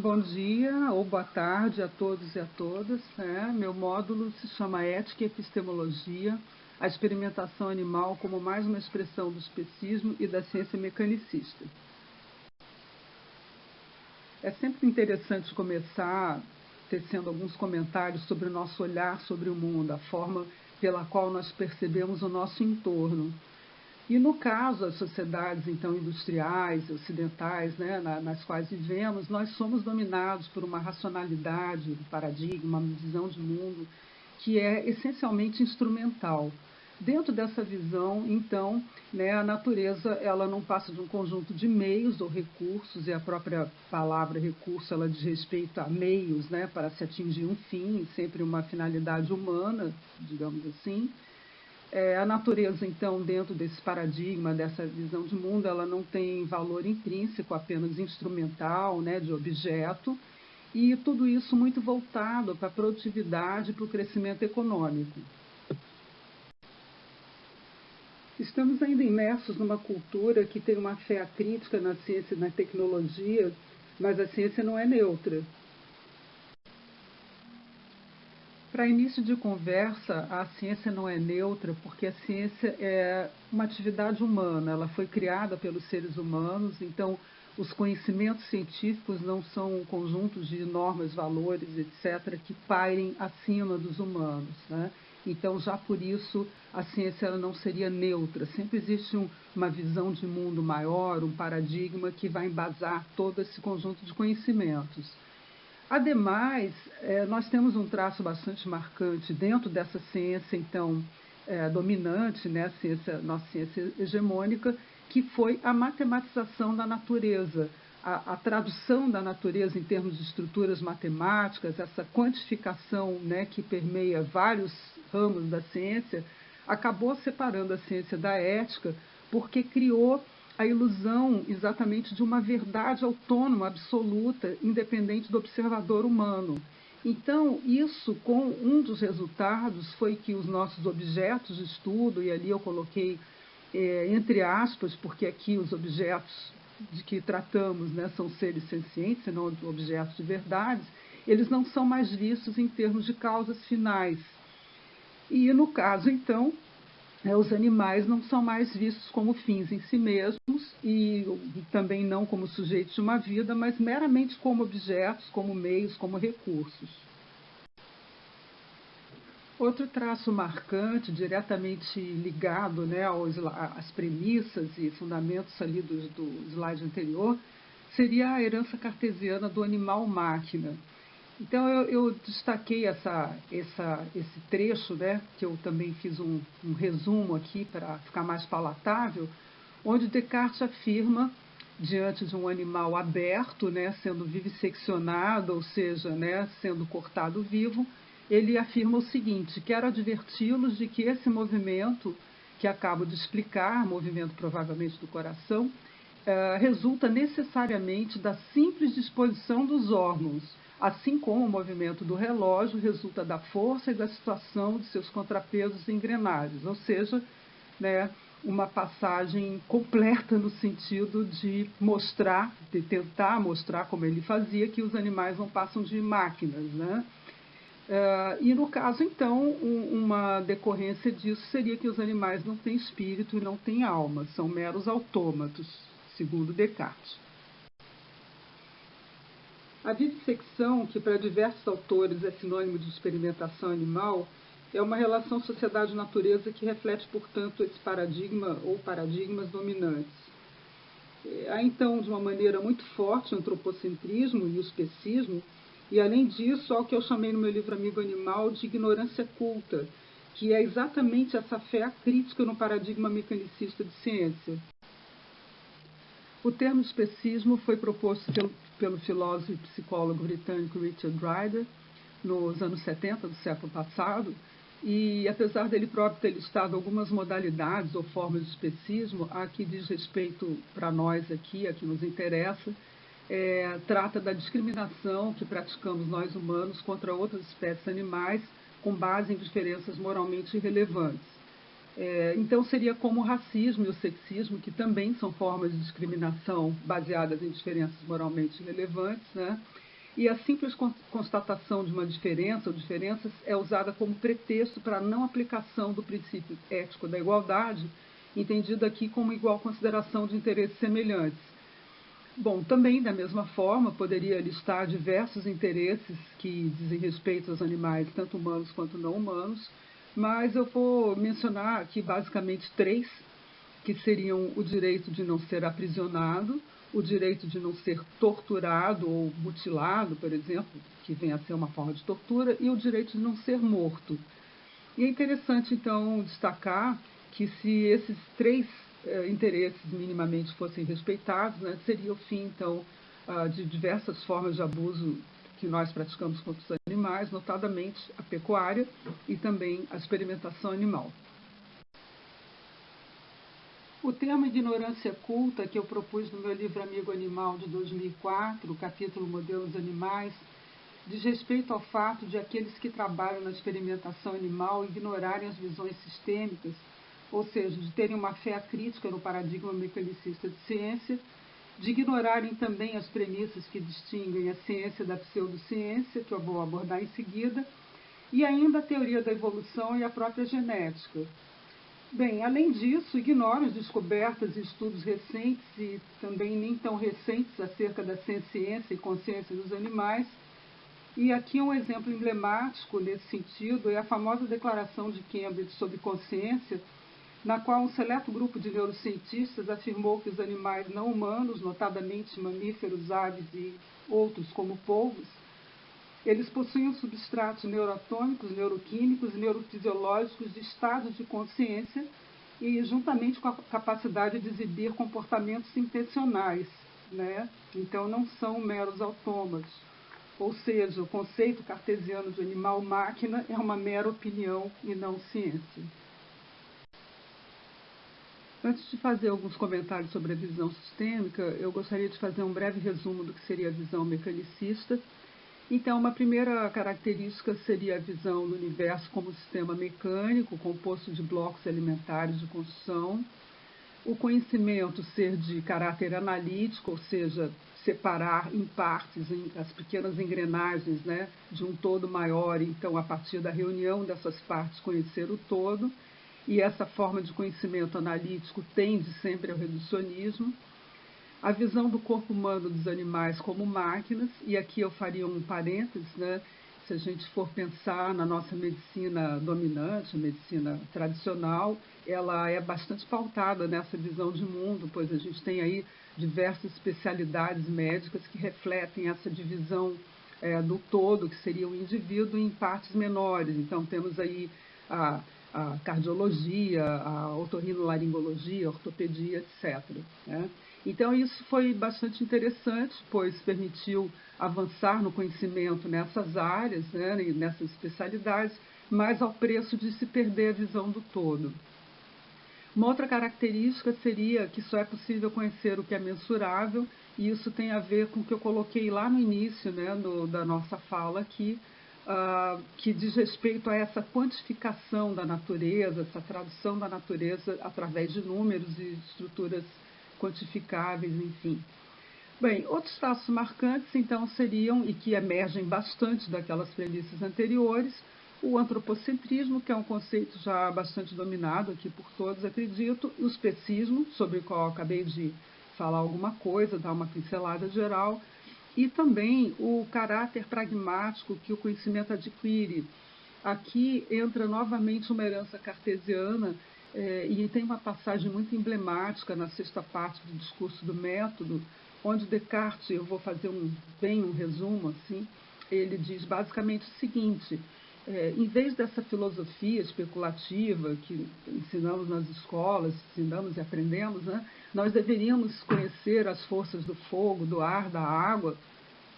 Bom dia ou boa tarde a todos e a todas. Meu módulo se chama Ética e Epistemologia, a experimentação animal como mais uma expressão do especismo e da ciência mecanicista. É sempre interessante começar tecendo alguns comentários sobre o nosso olhar sobre o mundo, a forma pela qual nós percebemos o nosso entorno. E no caso, as sociedades então industriais, ocidentais, nas quais vivemos, nós somos dominados por uma racionalidade, um paradigma, uma visão de mundo que é essencialmente instrumental. Dentro dessa visão, então, a natureza ela não passa de um conjunto de meios ou recursos, e a própria palavra recurso ela diz respeito a meios, para se atingir um fim, sempre uma finalidade humana, digamos assim. A natureza, então, dentro desse paradigma, dessa visão de mundo, ela não tem valor intrínseco, apenas instrumental, de objeto, e tudo isso muito voltado para a produtividade e para o crescimento econômico. Estamos ainda imersos numa cultura que tem uma fé acrítica na ciência e na tecnologia, mas a ciência não é neutra. Para início de conversa, a ciência não é neutra porque a ciência é uma atividade humana, ela foi criada pelos seres humanos, então os conhecimentos científicos não são conjuntos de normas, valores, etc., que pairem acima dos humanos. Então, já por isso, a ciência ela não seria neutra. Sempre existe uma visão de mundo maior, um paradigma que vai embasar todo esse conjunto de conhecimentos. Ademais, nós temos um traço bastante marcante dentro dessa ciência, então, dominante, nossa ciência hegemônica, que foi a matematização da natureza, a tradução da natureza em termos de estruturas matemáticas, essa quantificação que permeia vários ramos da ciência, acabou separando a ciência da ética, porque criou a ilusão exatamente de uma verdade autônoma, absoluta, independente do observador humano. Então, isso, com um dos resultados, foi que os nossos objetos de estudo, e ali eu coloquei entre aspas, porque aqui os objetos de que tratamos são seres sencientes, não objetos de verdade, eles não são mais vistos em termos de causas finais. E, no caso, então, os animais não são mais vistos como fins em si mesmos e também não como sujeitos de uma vida, mas meramente como objetos, como meios, como recursos. Outro traço marcante, diretamente ligado às premissas e fundamentos ali do slide anterior, seria a herança cartesiana do animal-máquina. Então, eu destaquei esse trecho, que eu também fiz um resumo aqui para ficar mais palatável, onde Descartes afirma, diante de um animal aberto, sendo vivisseccionado, ou seja, sendo cortado vivo, ele afirma o seguinte: quero adverti-los de que esse movimento, que acabo de explicar, movimento provavelmente do coração, resulta necessariamente da simples disposição dos órgãos, assim como o movimento do relógio resulta da força e da situação de seus contrapesos e engrenagens, ou seja, uma passagem completa no sentido de mostrar, de tentar mostrar, como ele fazia, que os animais não passam de máquinas. E no caso, então, uma decorrência disso seria que os animais não têm espírito e não têm alma, são meros autômatos, segundo Descartes. A vivissecção, que para diversos autores é sinônimo de experimentação animal, é uma relação sociedade-natureza que reflete, portanto, esse paradigma ou paradigmas dominantes. Há, então, de uma maneira muito forte o antropocentrismo e o especismo, e, além disso, há o que eu chamei no meu livro Amigo Animal de ignorância culta, que é exatamente essa fé acrítica no paradigma mecanicista de ciência. O termo especismo foi proposto pelo filósofo e psicólogo britânico Richard Ryder nos anos 70 do século passado, e apesar dele próprio ter listado algumas modalidades ou formas de especismo, a que diz respeito para nós aqui, a que nos interessa, trata da discriminação que praticamos nós humanos contra outras espécies animais com base em diferenças moralmente irrelevantes. Então, seria como o racismo e o sexismo, que também são formas de discriminação baseadas em diferenças moralmente relevantes, e a simples constatação de uma diferença ou diferenças é usada como pretexto para a não aplicação do princípio ético da igualdade, entendido aqui como igual consideração de interesses semelhantes. Bom, também da mesma forma, poderia listar diversos interesses que dizem respeito aos animais, tanto humanos quanto não humanos, mas eu vou mencionar aqui basicamente três, que seriam o direito de não ser aprisionado, o direito de não ser torturado ou mutilado, por exemplo, que vem a ser uma forma de tortura, e o direito de não ser morto. E é interessante, então, destacar que se esses três interesses minimamente fossem respeitados, né, seria o fim, então, de diversas formas de abuso que nós praticamos contra os animais, notadamente a pecuária e também a experimentação animal. O termo ignorância culta, que eu propus no meu livro Amigo Animal de 2004, o capítulo Modelos Animais, diz respeito ao fato de aqueles que trabalham na experimentação animal ignorarem as visões sistêmicas, ou seja, de terem uma fé crítica no paradigma mecanicista de ciência, de ignorarem também as premissas que distinguem a ciência da pseudociência, que eu vou abordar em seguida, e ainda a teoria da evolução e a própria genética. Bem, além disso, ignoram as descobertas e estudos recentes e também nem tão recentes acerca da ciência e consciência dos animais. E aqui um exemplo emblemático nesse sentido é a famosa Declaração de Cambridge sobre consciência, na qual um seleto grupo de neurocientistas afirmou que os animais não humanos, notadamente mamíferos, aves e outros como polvos, eles possuem substratos neuroatômicos, neuroquímicos e neurofisiológicos de estados de consciência e juntamente com a capacidade de exibir comportamentos intencionais, né? Então não são meros autômatos. Ou seja, o conceito cartesiano de animal-máquina é uma mera opinião e não ciência. Antes de fazer alguns comentários sobre a visão sistêmica, eu gostaria de fazer um breve resumo do que seria a visão mecanicista. Então, uma primeira característica seria a visão do universo como sistema mecânico, composto de blocos elementares de construção. O conhecimento ser de caráter analítico, ou seja, separar em partes as pequenas engrenagens, né, de um todo maior, então, a partir da reunião dessas partes, conhecer o todo. E essa forma de conhecimento analítico tende sempre ao reducionismo. A visão do corpo humano dos animais como máquinas, e aqui eu faria um parênteses, né? Se a gente for pensar na nossa medicina dominante, medicina tradicional, ela é bastante pautada nessa visão de mundo, pois a gente tem aí diversas especialidades médicas que refletem essa divisão do todo, que seria o indivíduo, em partes menores. Então, temos aí a cardiologia, a otorrinolaringologia, a ortopedia, etc., né? Então, isso foi bastante interessante, pois permitiu avançar no conhecimento nessas áreas, né, nessas especialidades, mas ao preço de se perder a visão do todo. Uma outra característica seria que só é possível conhecer o que é mensurável, e isso tem a ver com o que eu coloquei lá no início, né, da nossa fala aqui, que diz respeito a essa quantificação da natureza, essa tradução da natureza através de números e estruturas quantificáveis, enfim. Bem, outros traços marcantes, então, seriam, e que emergem bastante daquelas premissas anteriores, o antropocentrismo, que é um conceito já bastante dominado aqui por todos, acredito, o especismo, sobre o qual eu acabei de falar alguma coisa, dar uma pincelada geral, e também o caráter pragmático que o conhecimento adquire. Aqui entra novamente uma herança cartesiana, e tem uma passagem muito emblemática na sexta parte do discurso do método, onde Descartes, eu vou fazer um resumo, assim, ele diz basicamente o seguinte: em vez dessa filosofia especulativa que ensinamos nas escolas, ensinamos e aprendemos, né, nós deveríamos conhecer as forças do fogo, do ar, da água,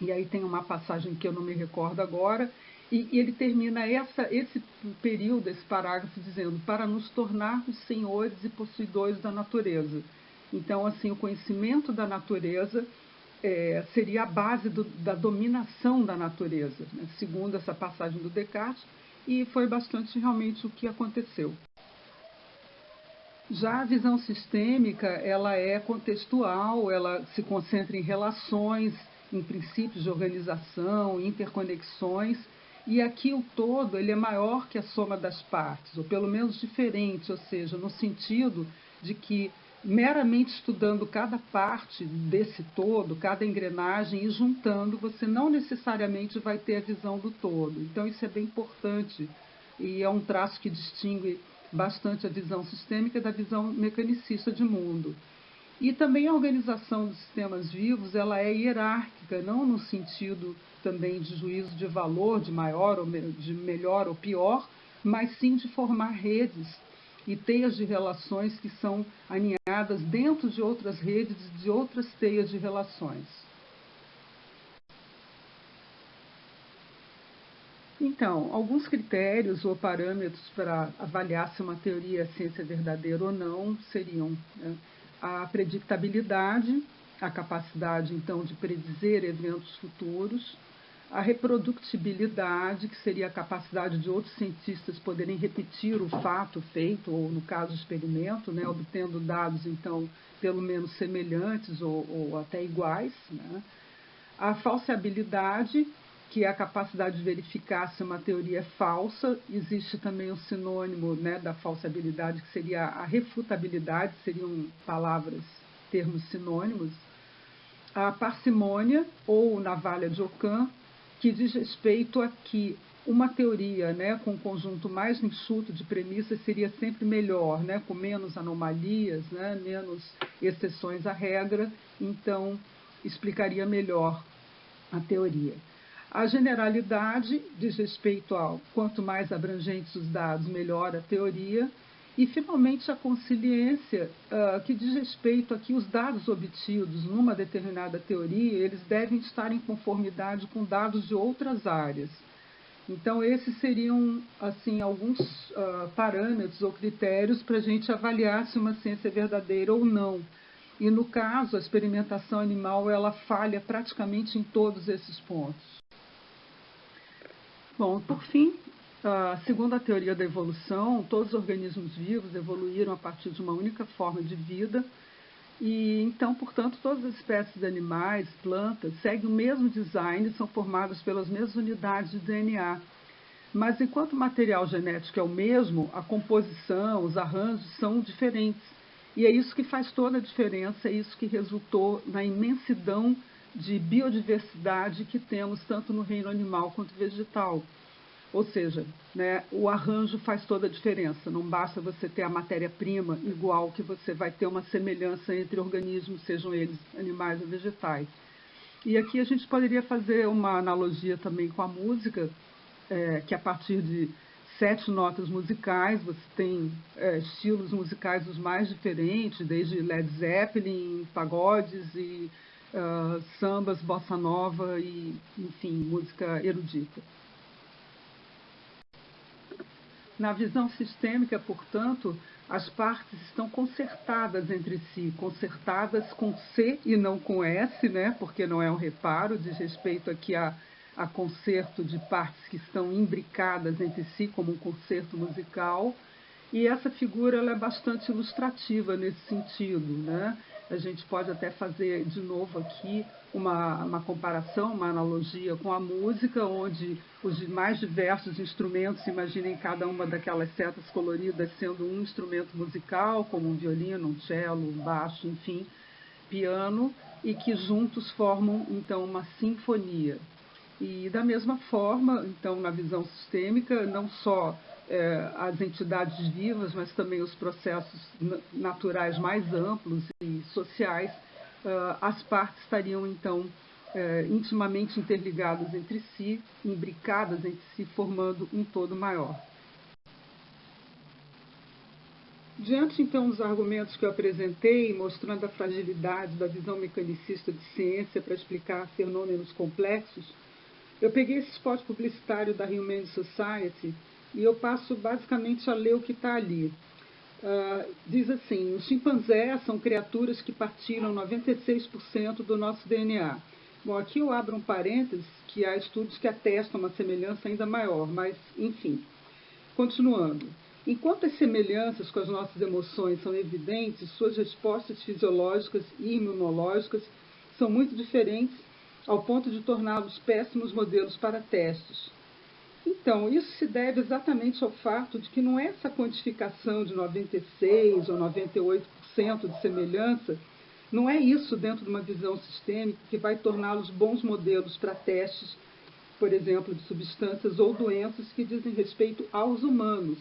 e aí tem uma passagem que eu não me recordo agora, e ele termina esse período, esse parágrafo, dizendo: para nos tornarmos senhores e possuidores da natureza. Então, assim, o conhecimento da natureza seria a base da dominação da natureza, né, segundo essa passagem do Descartes, e foi bastante realmente o que aconteceu. Já a visão sistêmica, ela é contextual, ela se concentra em relações, em princípios de organização, interconexões, e aqui o todo ele é maior que a soma das partes, ou pelo menos diferente, ou seja, no sentido de que meramente estudando cada parte desse todo, cada engrenagem e juntando, você não necessariamente vai ter a visão do todo. Então isso é bem importante e é um traço que distingue bastante a visão sistêmica da visão mecanicista de mundo. E também a organização dos sistemas vivos, ela é hierárquica, não no sentido também de juízo de valor, de maior ou de melhor ou pior, mas sim de formar redes e teias de relações que são aninhadas dentro de outras redes, de outras teias de relações. Então, alguns critérios ou parâmetros para avaliar se uma teoria é ciência verdadeira ou não seriam, né, a predictabilidade, a capacidade, então, de predizer eventos futuros, a reprodutibilidade, que seria a capacidade de outros cientistas poderem repetir o fato feito, ou no caso, o experimento, né, obtendo dados, então, pelo menos semelhantes ou até iguais, né? A falseabilidade, que é a capacidade de verificar se uma teoria é falsa. Existe também um sinônimo, né, da falseabilidade, que seria a refutabilidade, seriam palavras, termos sinônimos. A parcimônia, ou navalha de Ockham, que diz respeito a que uma teoria, né, com um conjunto mais enxuto de premissas seria sempre melhor, né, com menos anomalias, né, menos exceções à regra, então explicaria melhor a teoria. A generalidade diz respeito ao quanto mais abrangentes os dados, melhor a teoria. E, finalmente, a consiliência, que diz respeito a que os dados obtidos numa determinada teoria, eles devem estar em conformidade com dados de outras áreas. Então, esses seriam, assim, alguns parâmetros ou critérios para a gente avaliar se uma ciência é verdadeira ou não. E, no caso, a experimentação animal, ela falha praticamente em todos esses pontos. Bom, por fim, segundo a teoria da evolução, todos os organismos vivos evoluíram a partir de uma única forma de vida e, então, portanto, todas as espécies de animais, plantas, seguem o mesmo design e são formadas pelas mesmas unidades de DNA. Mas, enquanto o material genético é o mesmo, a composição, os arranjos são diferentes. E é isso que faz toda a diferença, é isso que resultou na imensidão de biodiversidade que temos tanto no reino animal quanto vegetal. Ou seja, né, o arranjo faz toda a diferença. Não basta você ter a matéria-prima igual, que você vai ter uma semelhança entre organismos, sejam eles animais ou vegetais. E aqui a gente poderia fazer uma analogia também com a música, que a partir de 7 notas musicais, você tem estilos musicais os mais diferentes, desde Led Zeppelin, pagodes e sambas, bossa nova e, enfim, música erudita. Na visão sistêmica, portanto, as partes estão concertadas entre si, concertadas com C e não com S, né? Porque não é um reparo, diz respeito aqui a concerto de partes que estão imbricadas entre si, como um concerto musical. E essa figura ela é bastante ilustrativa nesse sentido, né? A gente pode até fazer de novo aqui uma comparação, uma analogia com a música, onde os mais diversos instrumentos, imaginem cada uma daquelas setas coloridas sendo um instrumento musical, como um violino, um cello, um baixo, enfim, piano, e que juntos formam, então, uma sinfonia. E, da mesma forma, então, na visão sistêmica, não só as entidades vivas, mas também os processos naturais mais amplos e sociais, as partes estariam, então, intimamente interligadas entre si, imbricadas entre si, formando um todo maior. Diante, então, dos argumentos que eu apresentei, mostrando a fragilidade da visão mecanicista de ciência para explicar fenômenos complexos, eu peguei esse spot publicitário da Humane Society e eu passo basicamente a ler o que está ali. Diz assim: os chimpanzés são criaturas que partilham 96% do nosso DNA. Bom, aqui eu abro um parênteses, que há estudos que atestam uma semelhança ainda maior, mas, enfim. Continuando. Enquanto as semelhanças com as nossas emoções são evidentes, suas respostas fisiológicas e imunológicas são muito diferentes ao ponto de torná-los péssimos modelos para testes. Então, isso se deve exatamente ao fato de que não é essa quantificação de 96% ou 98% de semelhança, não é isso dentro de uma visão sistêmica que vai torná-los bons modelos para testes, por exemplo, de substâncias ou doenças que dizem respeito aos humanos.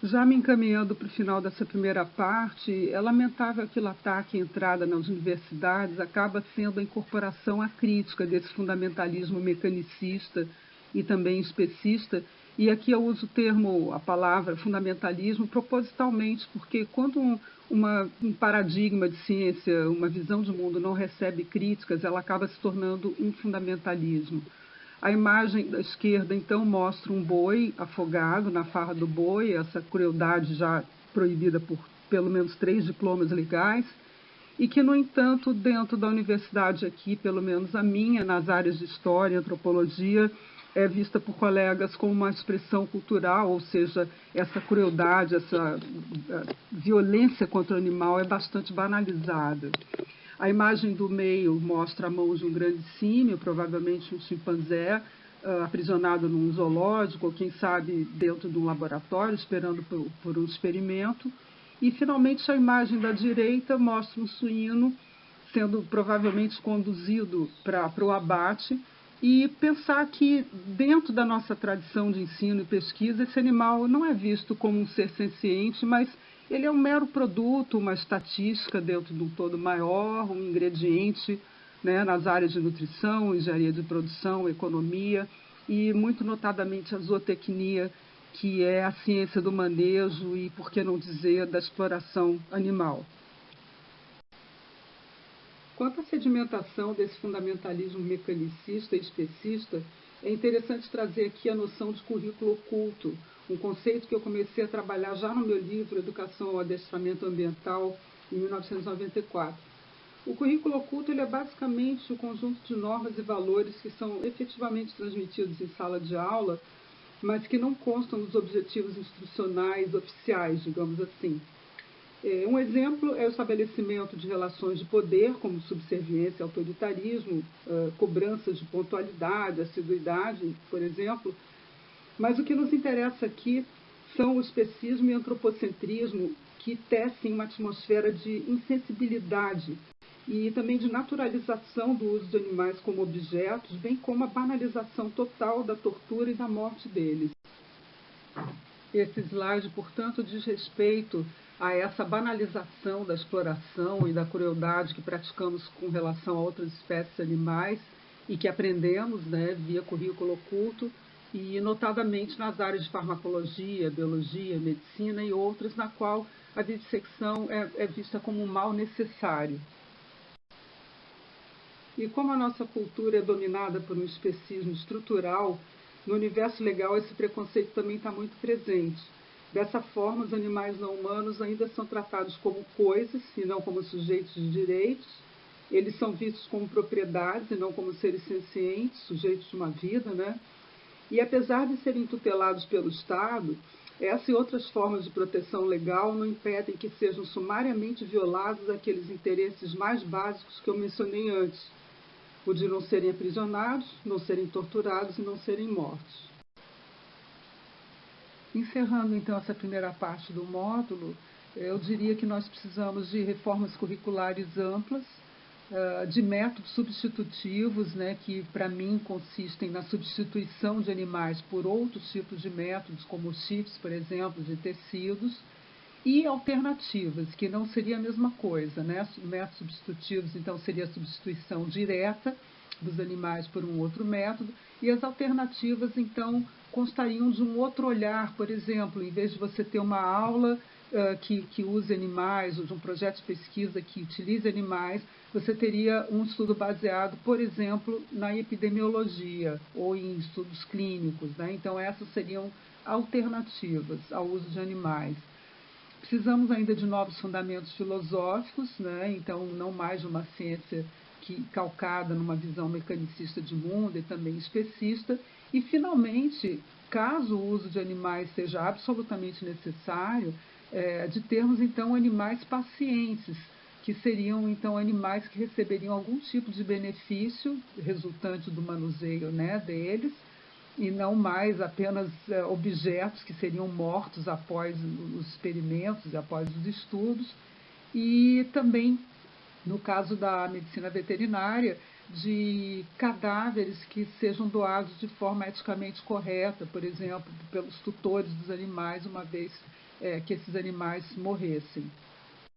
Já me encaminhando para o final dessa primeira parte, é lamentável que o ataque à entrada nas universidades acaba sendo a incorporação à crítica desse fundamentalismo mecanicista e também especista, e aqui eu uso o termo, a palavra fundamentalismo propositalmente, porque quando um paradigma de ciência, uma visão de mundo não recebe críticas, ela acaba se tornando um fundamentalismo. A imagem da esquerda, então, mostra um boi afogado na farra do boi, essa crueldade já proibida por pelo menos 3 diplomas legais, e que, no entanto, dentro da universidade aqui, pelo menos a minha, nas áreas de história e antropologia, é vista por colegas como uma expressão cultural, ou seja, essa crueldade, essa violência contra o animal é bastante banalizada. A imagem do meio mostra a mão de um grande símio, provavelmente um chimpanzé, aprisionado num zoológico, ou quem sabe dentro de um laboratório, esperando por um experimento. E, finalmente, a imagem da direita mostra um suíno sendo provavelmente conduzido para o abate, e pensar que, dentro da nossa tradição de ensino e pesquisa, esse animal não é visto como um ser senciente, mas ele é um mero produto, uma estatística dentro de um todo maior, um ingrediente, né, nas áreas de nutrição, engenharia de produção, economia e, muito notadamente, a zootecnia, que é a ciência do manejo e, por que não dizer, da exploração animal. Quanto à sedimentação desse fundamentalismo mecanicista e especista, é interessante trazer aqui a noção de currículo oculto, um conceito que eu comecei a trabalhar já no meu livro Educação ao Adestramento Ambiental, em 1994. O currículo oculto ele é basicamente o conjunto de normas e valores que são efetivamente transmitidos em sala de aula, mas que não constam dos objetivos instrucionais oficiais, digamos assim. Um exemplo é o estabelecimento de relações de poder, como subserviência, autoritarismo, cobranças de pontualidade, assiduidade, por exemplo. Mas o que nos interessa aqui são o especismo e antropocentrismo que tecem uma atmosfera de insensibilidade e também de naturalização do uso de animais como objetos, bem como a banalização total da tortura e da morte deles. Esse slide, portanto, diz respeito a essa banalização da exploração e da crueldade que praticamos com relação a outras espécies animais e que aprendemos, né, via currículo oculto e notadamente nas áreas de farmacologia, biologia, medicina e outras, na qual a vivissecção é vista como um mal necessário. E como a nossa cultura é dominada por um especismo estrutural, no universo legal esse preconceito também está muito presente. Dessa forma, os animais não humanos ainda são tratados como coisas e não como sujeitos de direitos. Eles são vistos como propriedades e não como seres sencientes, sujeitos de uma vida, né? E apesar de serem tutelados pelo Estado, essa e outras formas de proteção legal não impedem que sejam sumariamente violados aqueles interesses mais básicos que eu mencionei antes, o de não serem aprisionados, não serem torturados e não serem mortos. Encerrando, então, essa primeira parte do módulo, eu diria que nós precisamos de reformas curriculares amplas, de métodos substitutivos, né, que, para mim, consistem na substituição de animais por outros tipos de métodos, como os chips, por exemplo, de tecidos, e alternativas, que não seria a mesma coisa, né? Métodos substitutivos, então, seria a substituição direta dos animais por um outro método, e as alternativas, então, constariam de um outro olhar. Por exemplo, em vez de você ter uma aula que use animais, ou de um projeto de pesquisa que utilize animais, você teria um estudo baseado, por exemplo, na epidemiologia ou em estudos clínicos, né? Então, essas seriam alternativas ao uso de animais. Precisamos ainda de novos fundamentos filosóficos, né? Então, não mais de uma ciência calcada numa visão mecanicista de mundo e também especista. E, finalmente, caso o uso de animais seja absolutamente necessário, de termos, então, animais pacientes, que seriam então animais que receberiam algum tipo de benefício resultante do manuseio, né, deles, e não mais apenas objetos que seriam mortos após os experimentos, após os estudos, e também, no caso da medicina veterinária, de cadáveres que sejam doados de forma eticamente correta, por exemplo, pelos tutores dos animais, uma vez que esses animais morressem.